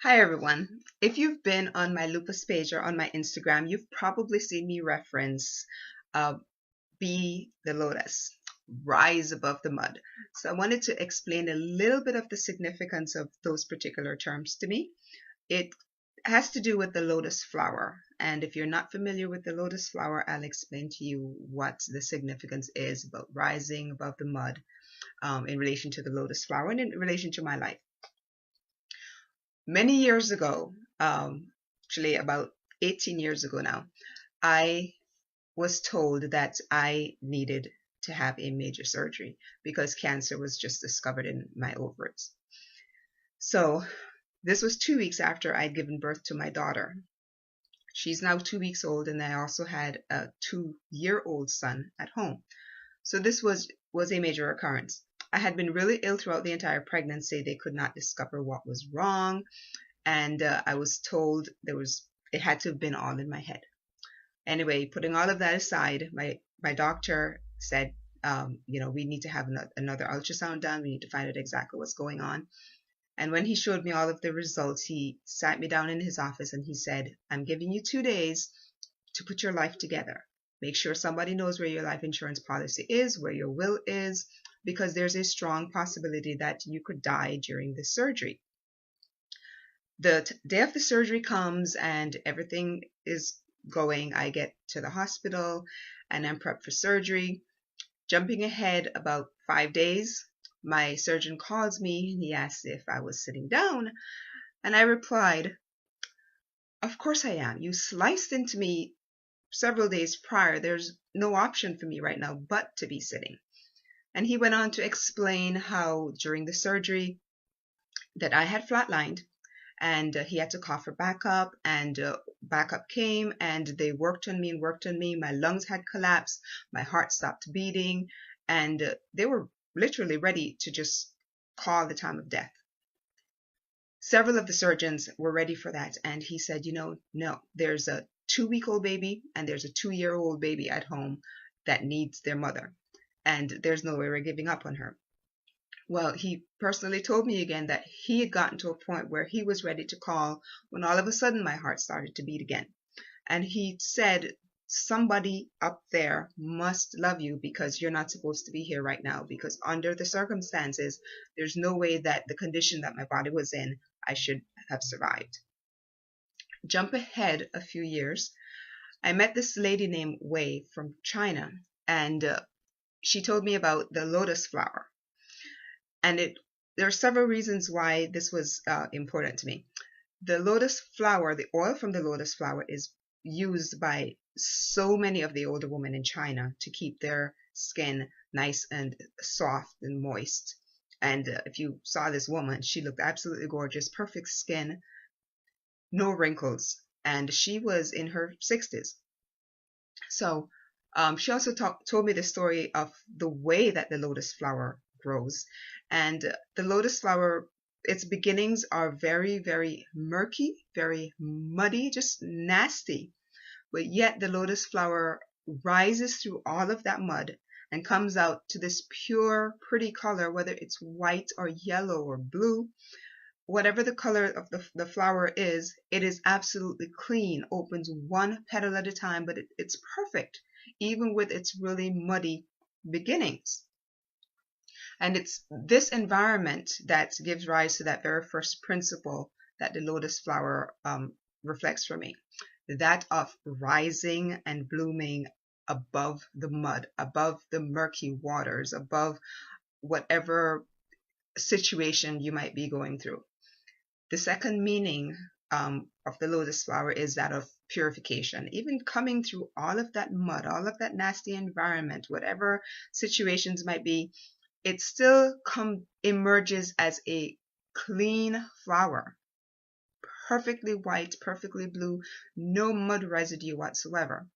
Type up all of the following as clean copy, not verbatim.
Hi everyone. If you've been on my lupus page or on my Instagram, you've probably seen me reference uh, Be the Lotus, rise above the mud. So I wanted to explain a little bit of the significance of those particular terms to me. It has to do with the lotus flower. And if you're not familiar with the lotus flower, I'll explain to you what the significance is about rising above the mud in relation to the lotus flower and in relation to my life. Many years ago, actually about 18 years ago now, I was told that I needed to have a major surgery because cancer was just discovered in my ovaries. So this was 2 weeks after I'd given birth to my daughter. She's now 2 weeks old, and I also had a 2-year-old son at home. So this was a major occurrence. I had been really ill throughout the entire pregnancy. They could not discover what was wrong. And I was told it had to have been all in my head. Anyway, putting all of that aside, my doctor said, we need to have another ultrasound done. We need to find out exactly what's going on. And when he showed me all of the results, he sat me down in his office and he said, I'm giving you 2 days to put your life together. Make sure somebody knows where your life insurance policy is, where your will is, because there's a strong possibility that you could die during the surgery. The day of the surgery comes and everything is going. I get to the hospital and I'm prepped for surgery. Jumping ahead about 5 days, my surgeon calls me and he asks if I was sitting down. And I replied, of course I am. You sliced into me several days prior. There's no option for me right now but to be sitting. And he went on to explain how during the surgery that I had flatlined. And he had to call for backup, and backup came, and they worked on me and worked on me. My lungs had collapsed, my heart stopped beating, and they were literally ready to just call the time of death. Several of the surgeons were ready for that, and he said, no, there's a 2-week-old baby and there's a 2-year-old baby at home that needs their mother, and there's no way we're giving up on her. Well, he personally told me again that he had gotten to a point where he was ready to call when all of a sudden my heart started to beat again. And he said, somebody up there must love you because you're not supposed to be here right now, because under the circumstances, there's no way that the condition that my body was in, I should have survived. Jump ahead a few years. I met this lady named Wei from China, and she told me about the lotus flower. And there are several reasons why this was important to me. The lotus flower, the oil from the lotus flower, is used by so many of the older women in China to keep their skin nice and soft and moist. And if you saw this woman, she looked absolutely gorgeous, perfect skin, no wrinkles, and she was in her 60s. So she also told me the story of the way that the lotus flower grows. And the lotus flower, its beginnings are very, very murky, very muddy, just nasty. But yet the lotus flower rises through all of that mud and comes out to this pure, pretty color, whether it's white or yellow or blue. Whatever the color of the flower is, it is absolutely clean, opens one petal at a time, but it's perfect, even with its really muddy beginnings. And it's this environment that gives rise to that very first principle that the lotus flower reflects for me, that of rising and blooming above the mud, above the murky waters, above whatever situation you might be going through. The second meaning of the lotus flower is that of purification. Even coming through all of that mud, all of that nasty environment, whatever situations might be, it still emerges as a clean flower, perfectly white, perfectly blue, no mud residue whatsoever.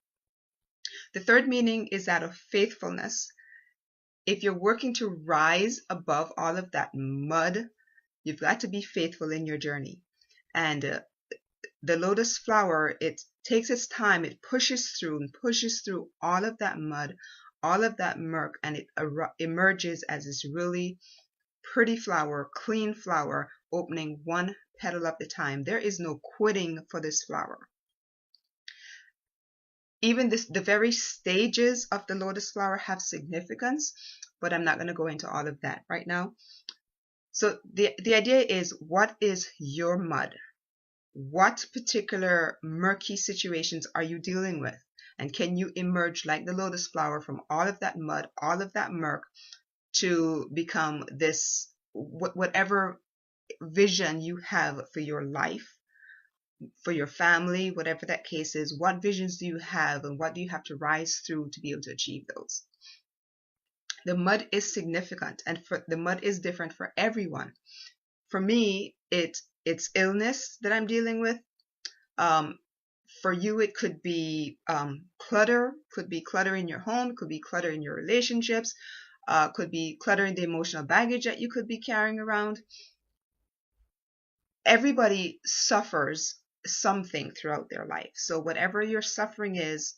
The third meaning is that of faithfulness. If you're working to rise above all of that mud, you've got to be faithful in your journey. And the lotus flower, it takes its time, it pushes through all of that mud, all of that murk, and it emerges as this really pretty flower, clean flower, opening one petal at a time. There is no quitting for this flower. Even the very stages of the lotus flower have significance, but I'm not going to go into all of that right now. So the idea is, what is your mud? What particular murky situations are you dealing with? And can you emerge like the lotus flower from all of that mud, all of that murk, to become this, whatever vision you have for your life, for your family, whatever that case is? What visions do you have, and what do you have to rise through to be able to achieve those? The mud is significant, and the mud is different for everyone. For me, it's illness that I'm dealing with. For you, it could be clutter. Could be clutter in your home. Could be clutter in your relationships. Could be clutter in the emotional baggage that you could be carrying around. Everybody suffers something throughout their life. So whatever your suffering is,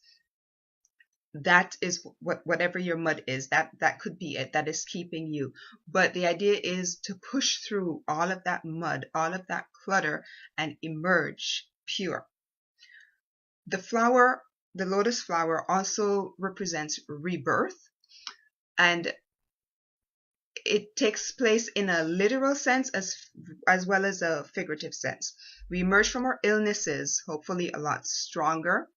that is whatever your mud is, that could be it, that is keeping you. But the idea is to push through all of that mud, all of that clutter, and emerge pure. The flower, the lotus flower, also represents rebirth, and it takes place in a literal sense as well as a figurative sense. We emerge from our illnesses, hopefully a lot stronger,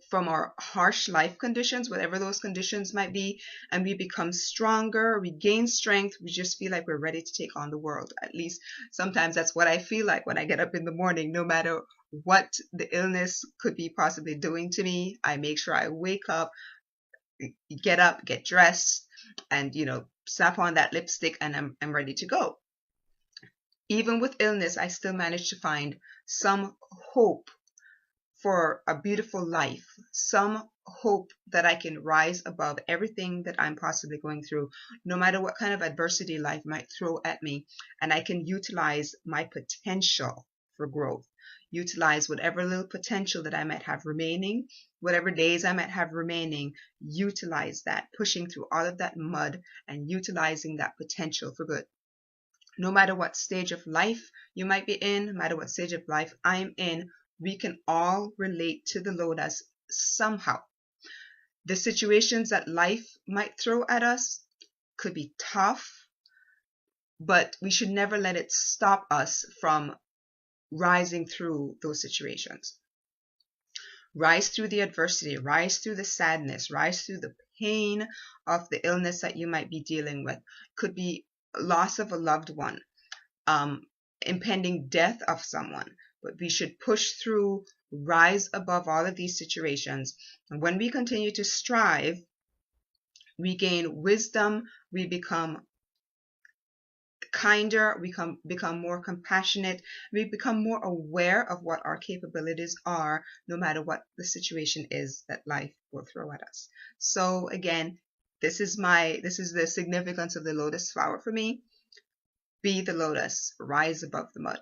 from our harsh life conditions, whatever those conditions might be, and we become stronger, we gain strength, we just feel like we're ready to take on the world. At least sometimes that's what I feel like when I get up in the morning. No matter what the illness could be possibly doing to me, I make sure I wake up, get up, get dressed, and slap on that lipstick, and I'm ready to go. Even with illness, I still manage to find some hope for a beautiful life, some hope that I can rise above everything that I'm possibly going through, no matter what kind of adversity life might throw at me, and I can utilize my potential for growth, utilize whatever little potential that I might have remaining, whatever days I might have remaining, utilize that, pushing through all of that mud and utilizing that potential for good. No matter what stage of life you might be in, no matter what stage of life I'm in, we can all relate to the lotus somehow. The situations that life might throw at us could be tough, but we should never let it stop us from rising through those situations. Rise through the adversity, rise through the sadness, rise through the pain of the illness that you might be dealing with. Could be loss of a loved one, impending death of someone. But we should push through, rise above all of these situations. And when we continue to strive, we gain wisdom, we become kinder, we become more compassionate, we become more aware of what our capabilities are, no matter what the situation is that life will throw at us. So again, this is the significance of the lotus flower for me. Be the lotus, rise above the mud.